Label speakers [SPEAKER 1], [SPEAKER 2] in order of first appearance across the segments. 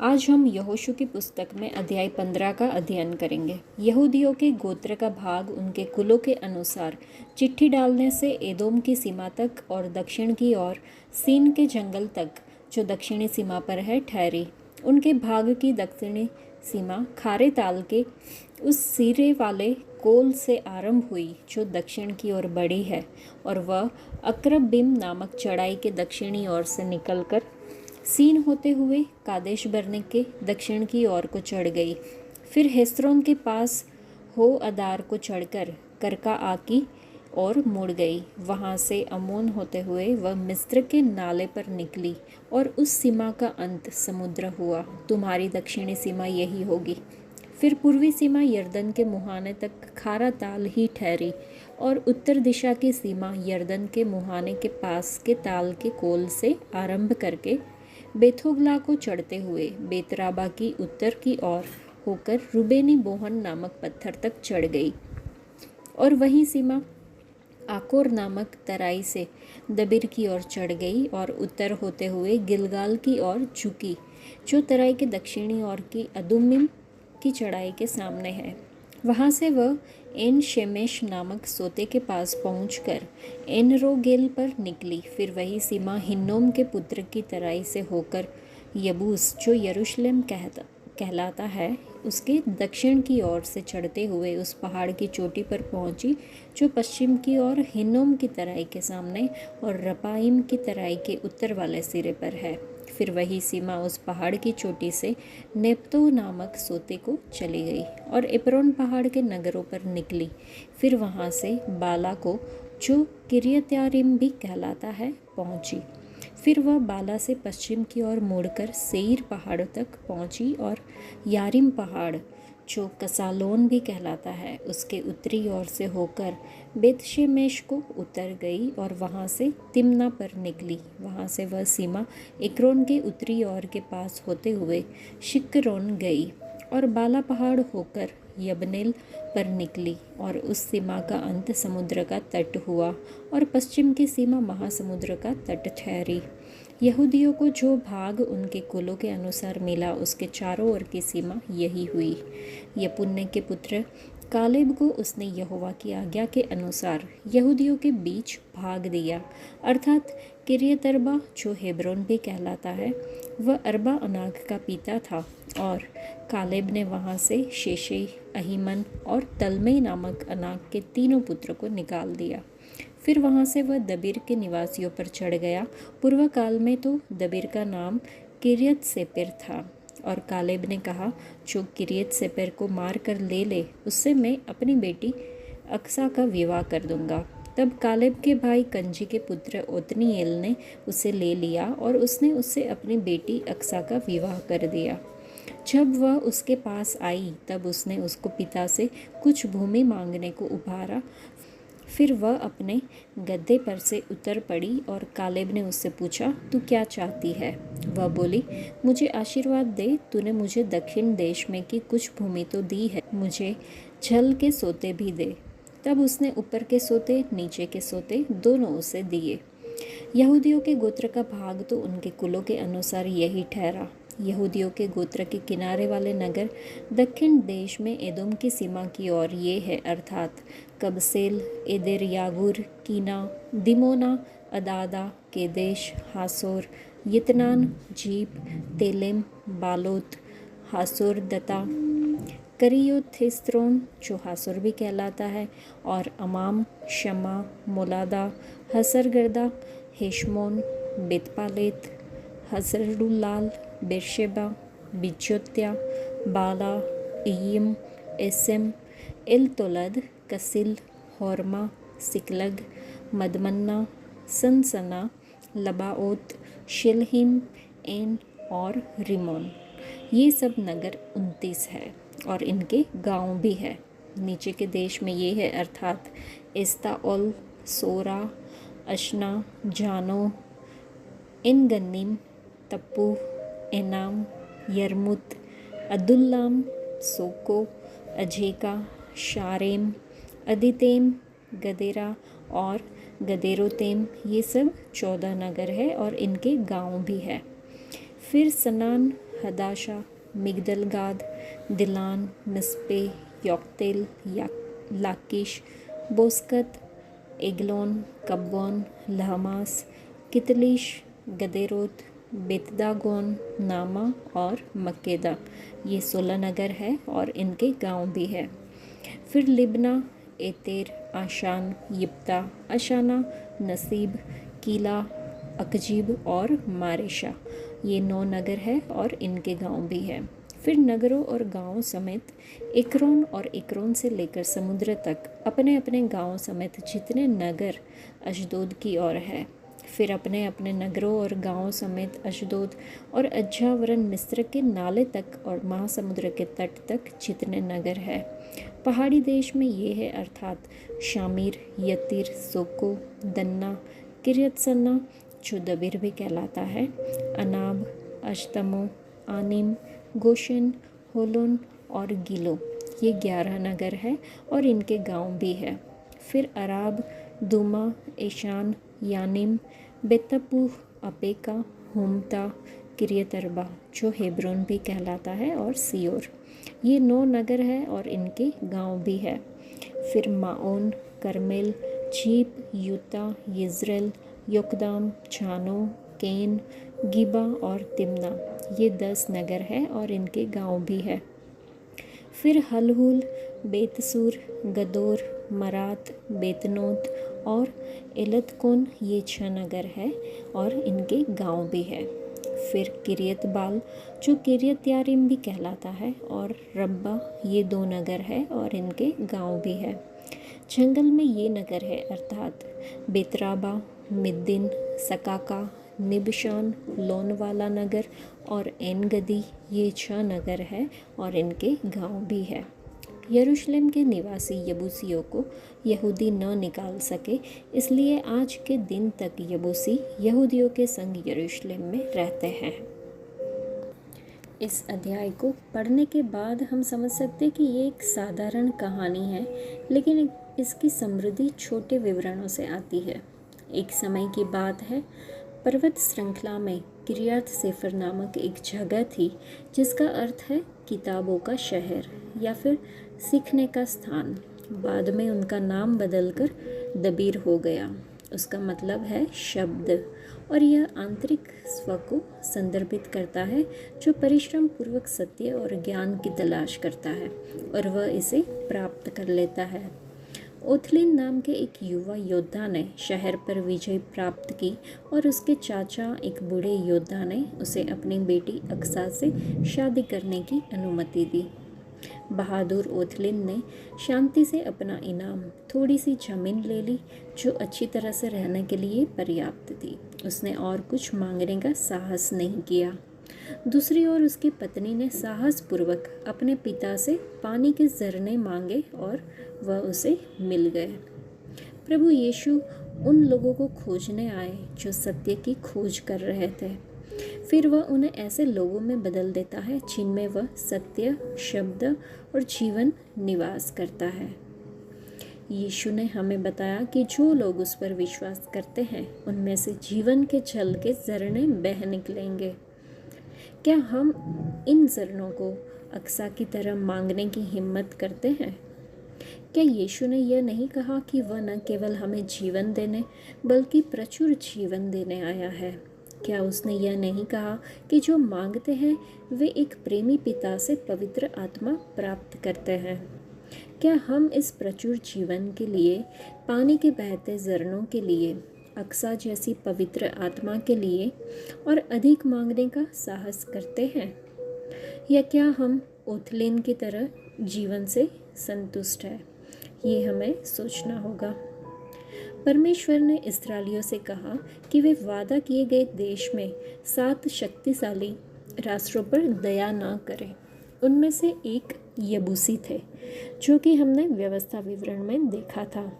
[SPEAKER 1] आज हम यहोशू की पुस्तक में अध्याय 15 का अध्ययन करेंगे। यहूदियों के गोत्र का भाग उनके कुलों के अनुसार चिट्ठी डालने से एदोम की सीमा तक और दक्षिण की ओर सीन के जंगल तक जो दक्षिणी सीमा पर है ठहरी। उनके भाग की दक्षिणी सीमा खारे ताल के उस सिरे वाले कोल से आरंभ हुई जो दक्षिण की ओर बढ़ी है, और वह अक्रब्बिम नामक चढ़ाई के दक्षिणी ओर से निकलकर सीन होते हुए कादेश बरने के दक्षिण की ओर को चढ़ गई। फिर हेस्रोन के पास हो अदार को चढ़कर करका आकी और मुड़ गई। वहाँ से अमोन होते हुए वह मिस्र के नाले पर निकली और उस सीमा का अंत समुद्र हुआ। तुम्हारी दक्षिणी सीमा यही होगी। फिर पूर्वी सीमा यर्दन के मुहाने तक खारा ताल ही ठहरी, और उत्तर दिशा की सीमा यर्दन के मुहाने के पास के ताल के कोल से आरंभ करके बेथोगला को चढ़ते हुए बेतराबा की उत्तर की ओर होकर रुबेनी बोहन नामक पत्थर तक चढ़ गई, और वही सीमा आकोर नामक तराई से दबिर की ओर चढ़ गई और उत्तर होते हुए गिलगाल की ओर झुकी, जो तराई के दक्षिणी ओर की अदुम्मिम की चढ़ाई के सामने है। वहाँ से वह एन शेमेश नामक सोते के पास पहुंचकर एन रोगेल पर निकली। फिर वही सीमा हिन्नोम के पुत्र की तराई से होकर यबूस, जो यरूशलेम कहलाता है, उसके दक्षिण की ओर से चढ़ते हुए उस पहाड़ की चोटी पर पहुंची जो पश्चिम की ओर हिन्नोम की तराई के सामने और रपाइम की तराई के उत्तर वाले सिरे पर है। फिर वही सीमा उस पहाड़ की चोटी से नेप्तो नामक सोते को चली गई और एप्रोन पहाड़ के नगरों पर निकली। फिर वहाँ से बाला को, जो किरियत्यारिम भी कहलाता है, पहुँची। फिर वह बाला से पश्चिम की ओर मुड़कर सेईर पहाड़ तक पहुँची और यारिम पहाड़, जो कसालोन भी कहलाता है, उसके उत्तरी ओर से होकर बेतशेमेश को उतर गई और वहाँ से तिम्ना पर निकली। वहाँ से वह सीमा एक्रोन के उत्तरी ओर के पास होते हुए शिक्करोन गई और बाला पहाड़ होकर यबनेल पर निकली, और उस सीमा का अंत समुद्र का तट हुआ और पश्चिम की सीमा महासमुद्र का तट ठहरी। यहूदियों को जो भाग उनके कुलों के अनुसार मिला, उसके चारों ओर की सीमा यही हुई। यपुन्ने के पुत्र कालेब को उसने यहोवा की आज्ञा के अनुसार यहूदियों के बीच भाग दिया, अर्थात किरियतर्बा, जो हेब्रोन भी कहलाता है। वह अरबा अनाक का पिता था, और कालेब ने वहाँ से शेशे, अहीमन और तलमई नामक अनाक के तीनों पुत्रों को निकाल दिया। फिर वहाँ से वह दबिर के निवासियों पर चढ़ गया। पूर्व काल में तो दबिर का नाम किरियत सेपेर था, और कालेब ने कहा, जो किरियत सेपेर को मार कर ले ले, उससे मैं अपनी बेटी अक्सा का विवाह कर दूंगा। तब कालेब के भाई कंजी के पुत्र ओतनीएल ने उसे ले लिया और उसने उससे अपनी बेटी अक्सा का विवाह कर दिया। जब वह उसके पास आई, तब उसने उसको पिता से कुछ भूमि मांगने को उभारा। फिर वह अपने गद्दे पर से उतर पड़ी और कालेब ने उससे पूछा, तू क्या चाहती है? वह बोली, मुझे आशीर्वाद दे, तूने मुझे दक्षिण देश में की कुछ भूमि तो दी है, मुझे झल के सोते भी दे। तब उसने ऊपर के सोते, नीचे के सोते दोनों उसे दिए। यहूदियों के गोत्र का भाग तो उनके कुलों के अनुसार यही ठहरा। यहूदियों के गोत्र के किनारे वाले नगर दक्षिण देश में एदोम की सीमा की ओर ये है, अर्थात कबसेल, एदेर यागुर, कीना, दिमोना, अदादा, केदेश, हासोर, यितनान, जीप, तेलेम, बालोत, हासोर दता, करियोथेस्त्रोन, जो हासोर भी कहलाता है, और अमाम, शमा, मोलादा, हसरगर्दा, हेशमोन, बेतपालेत, हसरुल्लाल, बेरशेबा, बिजोत्या, बाला, इयिम, एसेम, एलतोलद, कसिल, होरमा, सिकलग, मदमन्ना, सनसना, लबाओत, शिलहिम, एन और रिमोन। ये सब नगर 29 है और इनके गांव भी है। नीचे के देश में ये है, अर्थात एस्ताओल, सोरा, अशना, जानो, एनगन्नीम, तप्पू, एनाम, यरमुत, अदुल्लाम, सोको, अजेका, शारेम, अदितेम, गदेरा और गदेरोतेम। ये सब 14 नगर है और इनके गांव भी है। फिर सनान, हदाशा, मिगदलगाद, दिलान, मिस्पे, योक्तेल, लाकिश, बोस्कत, एगलोन, कब्बोन, लहमास, कितलिश, गदेरोत, बेतदागोन, नामा और मक्केदा। ये 16 नगर है और इनके गांव भी है। फिर लिब्ना, एतेर, आशान, यिप्ता, अशाना, नसीब, कीला, अकजीब और मारेशा। ये 9 नगर है और इनके गांव भी है। फिर नगरों और गांवों समेत एक्रोन और एक्रोन से लेकर समुद्र तक अपने अपने गांवों समेत जितने नगर अशदोद की ओर है। फिर अपने अपने नगरों और गांवों समेत अशदोद और अज्जावरन मिस्र के नाले तक और महासमुद्र के तट तक जितने नगर है। पहाड़ी देश में ये है अर्थात शामीर, यतीर, सोको, दन्ना, किरियतसन्ना जो दबीर भी कहलाता है, अनाब, अश्तमो, आनिम, गोशन, होलोन और गिलो। ये 11 नगर है और इनके गांव भी है। फिर अराब, दुमा, एशान, यानिम, बेतपूह, अपेका, हुमता, किरियतरबा जो हेब्रोन भी कहलाता है और सियोर। ये 9 नगर है और इनके गांव भी है। फिर माओन, करमेल, चीप, यूता, यिज्रेल, योकदाम, छानो, केन, गिबा और तिम्ना। ये 10 नगर है और इनके गांव भी है। फिर हलहुल, बेतसूर, गदोर, मरात, बेतनोत और एलतकोन। ये 6 नगर है और इनके गांव भी है। फिर किरियत बाल जो किरियत यारिम भी कहलाता है और रब्बा। ये 2 नगर है और इनके गांव भी है। जंगल में ये नगर है अर्थात बेतराबा, मिद्दिन, सकाका, निबशान, लोनवाला नगर और एनगदी। ये 6 नगर है और इनके गांव भी है। यरूशलेम के निवासी यबूसियों को यहूदी न निकाल सके, इसलिए आज के दिन तक यबूसी यहूदियों के संग यरूशलेम में रहते हैं। इस अध्याय को पढ़ने के बाद हम समझ सकते हैं कि ये एक साधारण कहानी है, लेकिन इसकी समृद्धि छोटे विवरणों से आती है। एक समय की बात है, पर्वत श्रृंखला में किरियत सेफर नामक एक जगह थी जिसका अर्थ है किताबों का शहर या फिर सीखने का स्थान। बाद में उनका नाम बदलकर दबीर हो गया। उसका मतलब है शब्द, और यह आंतरिक स्व को संदर्भित करता है जो परिश्रम पूर्वक सत्य और ज्ञान की तलाश करता है और वह इसे प्राप्त कर लेता है। ओथलिन नाम के एक युवा योद्धा ने शहर पर विजय प्राप्त की और उसके चाचा एक बूढ़े योद्धा ने उसे अपनी बेटी अक्सा से शादी करने की अनुमति दी। बहादुर ओथलिन ने शांति से अपना इनाम, थोड़ी सी जमीन ले ली जो अच्छी तरह से रहने के लिए पर्याप्त थी। उसने और कुछ मांगने का साहस नहीं किया। दूसरी ओर उसकी पत्नी ने साहसपूर्वक अपने पिता से पानी के झरने मांगे और वह उसे मिल गए। प्रभु यीशु उन लोगों को खोजने आए जो सत्य की खोज कर रहे थे। फिर वह उन्हें ऐसे लोगों में बदल देता है जिनमें वह सत्य, शब्द और जीवन निवास करता है। यीशु ने हमें बताया कि जो लोग उस पर विश्वास करते हैं उनमें से जीवन के जल के झरने बह निकलेंगे। क्या हम इन झरनों को अक्सा की तरह मांगने की हिम्मत करते हैं? क्या यीशु ने यह नहीं कहा कि वह न केवल हमें जीवन देने बल्कि प्रचुर जीवन देने आया है? क्या उसने यह नहीं कहा कि जो मांगते हैं वे एक प्रेमी पिता से पवित्र आत्मा प्राप्त करते हैं? क्या हम इस प्रचुर जीवन के लिए, पानी के बहते झरनों के लिए, अक्सा जैसी पवित्र आत्मा के लिए और अधिक मांगने का साहस करते हैं? या क्या हम ओथलिन की तरह जीवन से संतुष्ट हैं? ये हमें सोचना होगा। परमेश्वर ने इस्राएलियों से कहा कि वे वादा किए गए देश में 7 शक्तिशाली राष्ट्रों पर दया न करें। उनमें से एक यबूसी थे, जो कि हमने व्यवस्था विवरण में देखा था।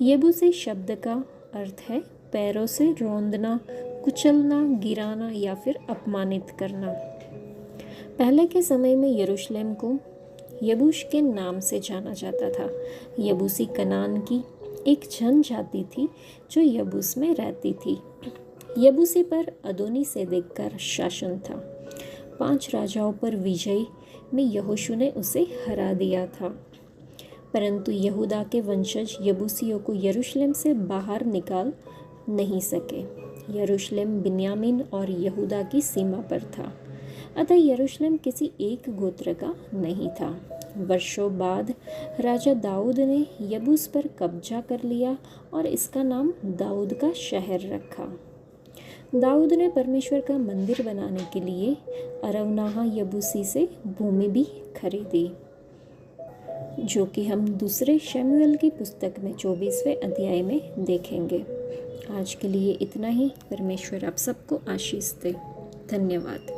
[SPEAKER 1] यबूसी शब्द का अर्थ है पैरों से रौंदना, कुचलना, गिराना या फिर अपमानित करना। पहले के समय में यरूशलेम को यबूश के नाम से जाना जाता था। यबूसी कनान की एक जनजाति थी जो यबूस में रहती थी। यबूसी पर अदोनी सेदेक का शासन था। 5 राजाओं पर विजय में यहोशू ने उसे हरा दिया था। परंतु यहूदा के वंशज यबूसियों को यरूशलेम से बाहर निकाल नहीं सके। यरूशलेम बिन्यामीन और यहूदा की सीमा पर था, अतः यरूशलेम किसी एक गोत्र का नहीं था। वर्षों बाद राजा दाऊद ने यबूस पर कब्जा कर लिया और इसका नाम दाऊद का शहर रखा। दाऊद ने परमेश्वर का मंदिर बनाने के लिए अरवनाहा यबूसी से भूमि भी खरीदी, जो कि हम दूसरे शमूएल की पुस्तक में 24वें अध्याय में देखेंगे। आज के लिए इतना ही। परमेश्वर आप सबको आशीष दे। धन्यवाद।